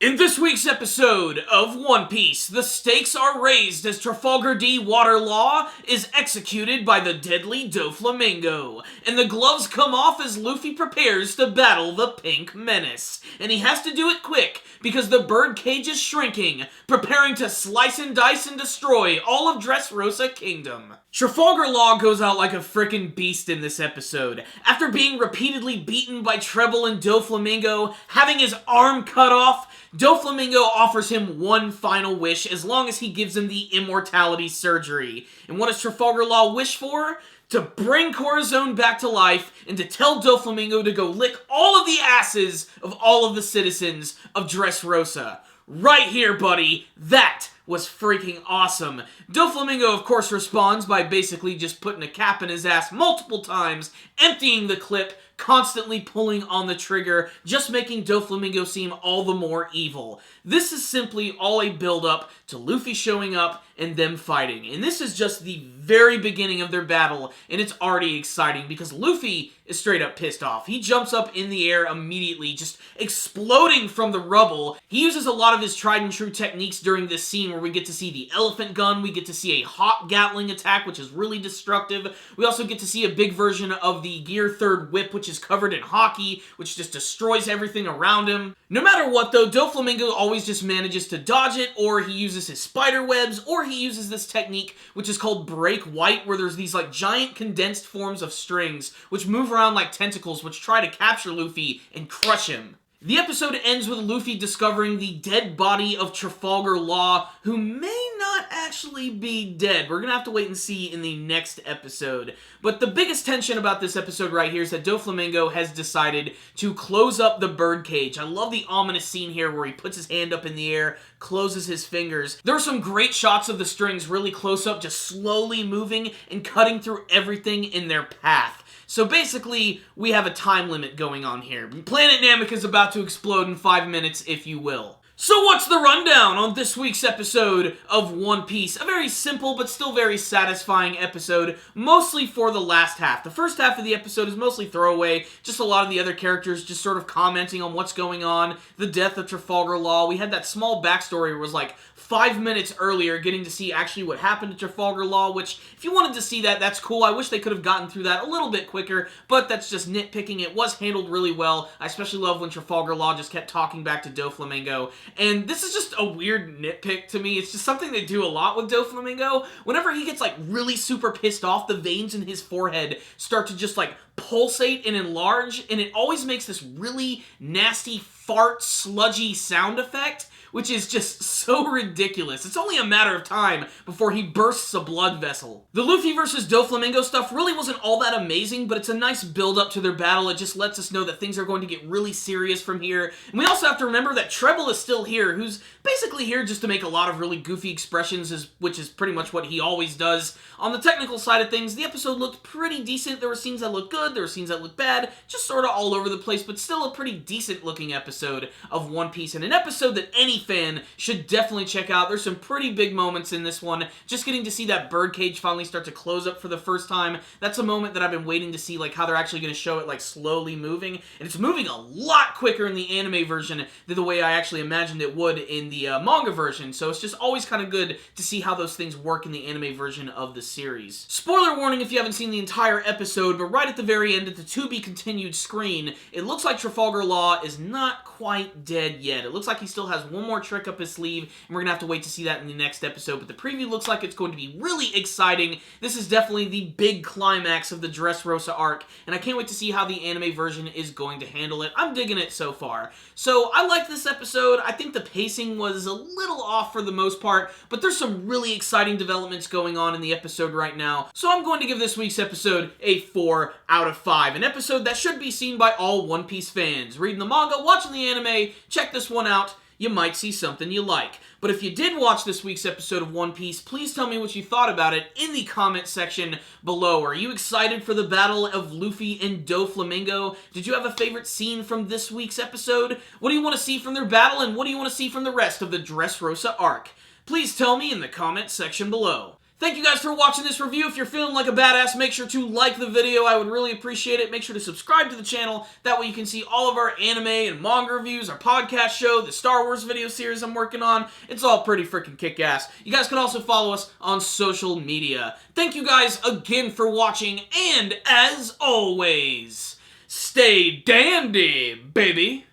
In this week's episode of One Piece, the stakes are raised as Trafalgar D water law is executed by the deadly Doflamingo, and the gloves come off as Luffy prepares to battle the Pink Menace. And he has to do it quick, because the bird cage is shrinking, preparing to slice and dice and destroy all of Dressrosa Kingdom. Trafalgar Law goes out like a frickin' beast in this episode. After being repeatedly beaten by Treble and Doflamingo, having his arm cut off, Doflamingo offers him one final wish as long as he gives him the immortality surgery. And what does Trafalgar Law wish for? To bring Corazon back to life and to tell Doflamingo to go lick all of the asses of all of the citizens of Dressrosa. Right here, buddy. That was freaking awesome. Doflamingo, of course, responds by basically just putting a cap in his ass multiple times, emptying the clip, constantly pulling on the trigger, just making Doflamingo seem all the more evil. This is simply all a build-up to Luffy showing up and them fighting. And this is just the very beginning of their battle, and it's already exciting because Luffy is straight up pissed off. He jumps up in the air immediately, just exploding from the rubble. He uses a lot of his tried and true techniques during this scene where we get to see the elephant gun, we get to see a hot Gatling attack, which is really destructive. We also get to see a big version of the Gear 3rd whip, which is covered in hockey, which just destroys everything around him. No matter what though, Doflamingo always just manages to dodge it, or he uses his spider webs, or he uses this technique, which is called Break White, where there's these like giant condensed forms of strings, which move around like tentacles, which try to capture Luffy and crush him. The episode ends with Luffy discovering the dead body of Trafalgar Law, who may not actually be dead. We're gonna have to wait and see in the next episode. But the biggest tension about this episode right here is that Doflamingo has decided to close up the bird cage. I love the ominous scene here where he puts his hand up in the air, closes his fingers. There are some great shots of the strings really close up, just slowly moving and cutting through everything in their path. So basically, we have a time limit going on here. Planet Namek is about to explode in 5 minutes, if you will. So what's the rundown on this week's episode of One Piece? A very simple but still very satisfying episode, mostly for the last half. The first half of the episode is mostly throwaway, just a lot of the other characters just sort of commenting on what's going on, the death of Trafalgar Law. We had that small backstory where it was like 5 minutes earlier, getting to see actually what happened to Trafalgar Law, which, if you wanted to see that, that's cool. I wish they could have gotten through that a little bit quicker, but that's just nitpicking. It was handled really well. I especially love when Trafalgar Law just kept talking back to Doflamingo, and this is just a weird nitpick to me. It's just something they do a lot with Doflamingo. Whenever he gets, like, really super pissed off, the veins in his forehead start to just, like, pulsate and enlarge, and it always makes this really nasty fart, sludgy sound effect, which is just so ridiculous. It's only a matter of time before he bursts a blood vessel. The Luffy versus Doflamingo stuff really wasn't all that amazing, but it's a nice build-up to their battle. It just lets us know that things are going to get really serious from here. And we also have to remember that Treble is still here, who's basically here just to make a lot of really goofy expressions, which is pretty much what he always does. On the technical side of things, the episode looked pretty decent. There were scenes that looked good, there were scenes that looked bad, just sort of all over the place, but still a pretty decent-looking episode of One Piece, and an episode that any fan should definitely check out. There's some pretty big moments in this one. Just getting to see that birdcage finally start to close up for the first time. That's a moment that I've been waiting to see, like how they're actually going to show it like slowly moving. And it's moving a lot quicker in the anime version than the way I actually imagined it would in the manga version. So it's just always kind of good to see how those things work in the anime version of the series. Spoiler warning if you haven't seen the entire episode, but right at the very end at the to be continued screen, it looks like Trafalgar Law is not quite dead yet. It looks like he still has one more trick up his sleeve, and we're gonna have to wait to see that in the next episode, but the preview looks like it's going to be really exciting. This is definitely the big climax of the Dressrosa arc, and I can't wait to see how the anime version is going to handle it. I'm digging it so far. So, I like this episode. I think the pacing was a little off for the most part, but there's some really exciting developments going on in the episode right now, so I'm going to give this week's episode a 4 out of 5. An episode that should be seen by all One Piece fans. Reading the manga, watching the anime, check this one out. You might see something you like. But if you did watch this week's episode of One Piece, please tell me what you thought about it in the comment section below. Are you excited for the battle of Luffy and Doflamingo? Did you have a favorite scene from this week's episode? What do you want to see from their battle, and what do you want to see from the rest of the Dressrosa arc? Please tell me in the comment section below. Thank you guys for watching this review. If you're feeling like a badass, make sure to like the video. I would really appreciate it. Make sure to subscribe to the channel. That way you can see all of our anime and manga reviews, our podcast show, the Star Wars video series I'm working on. It's all pretty freaking kick-ass. You guys can also follow us on social media. Thank you guys again for watching, and as always, stay dandy, baby!